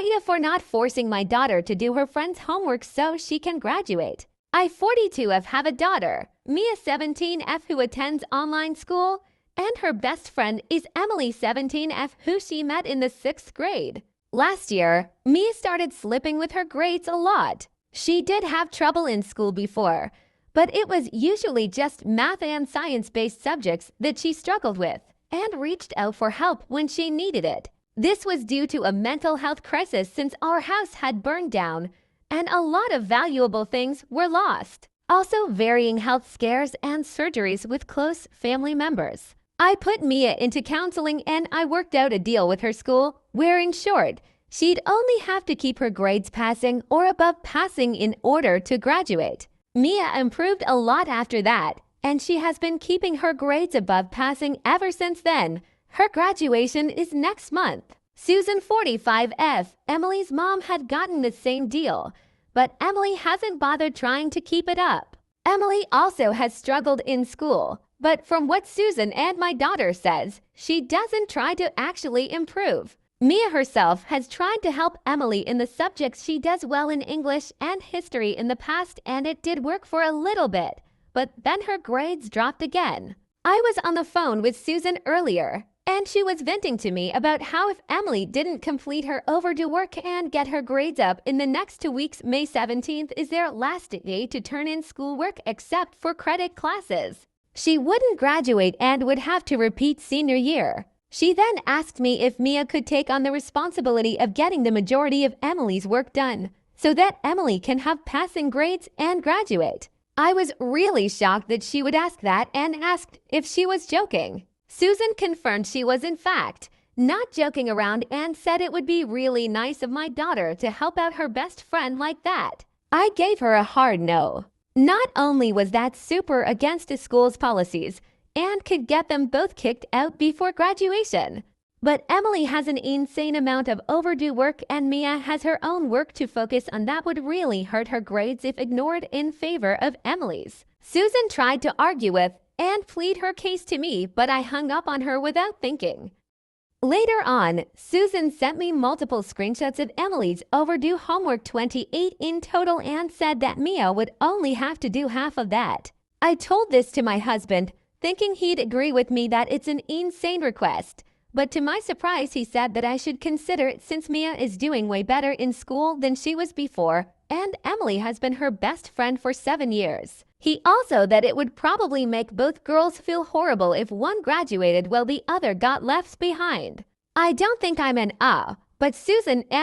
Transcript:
AITA for not forcing my daughter to do her friend's homework so she can graduate. I 42F have a daughter, Mia 17F, who attends online school, and her best friend is Emily 17F, who she met in the 6th grade. Last year, Mia started slipping with her grades a lot. She did have trouble in school before, but it was usually just math and science-based subjects that she struggled with and reached out for help when she needed it. This was due to a mental health crisis since our house had burned down and a lot of valuable things were lost. Also, varying health scares and surgeries with close family members. I put Mia into counseling and I worked out a deal with her school where, in short, she'd only have to keep her grades passing or above passing in order to graduate. Mia improved a lot after that, and she has been keeping her grades above passing ever since then. Her graduation is next month. Susan 45F, Emily's mom, had gotten the same deal, but Emily hasn't bothered trying to keep it up. Emily also has struggled in school, but from what Susan and my daughter says, she doesn't try to actually improve. Mia herself has tried to help Emily in the subjects she does well in English and history in the past, and it did work for a little bit, but then her grades dropped again. I was on the phone with Susan earlier, and she was venting to me about how if Emily didn't complete her overdue work and get her grades up in the next 2 weeks, May 17th is their last day to turn in schoolwork except for credit classes, she wouldn't graduate and would have to repeat senior year. She then asked me if Mia could take on the responsibility of getting the majority of Emily's work done so that Emily can have passing grades and graduate. I was really shocked that she would ask that and asked if she was joking. Susan confirmed she was in fact not joking around and said it would be really nice of my daughter to help out her best friend like that. I gave her a hard no. Not only was that super against the school's policies and could get them both kicked out before graduation, but Emily has an insane amount of overdue work and Mia has her own work to focus on that would really hurt her grades if ignored in favor of Emily's. Susan tried to argue with and plead her case to me, but I hung up on her without thinking. Later on, Susan sent me multiple screenshots of Emily's overdue homework, 28 in total, and said that Mia would only have to do half of that. I told this to my husband, thinking he'd agree with me that it's an insane request, but to my surprise he said that I should consider it since Mia is doing way better in school than she was before, and Emily has been her best friend for 7 years. He also that it would probably make both girls feel horrible if one graduated while the other got left behind. I don't think I'm an but Susan and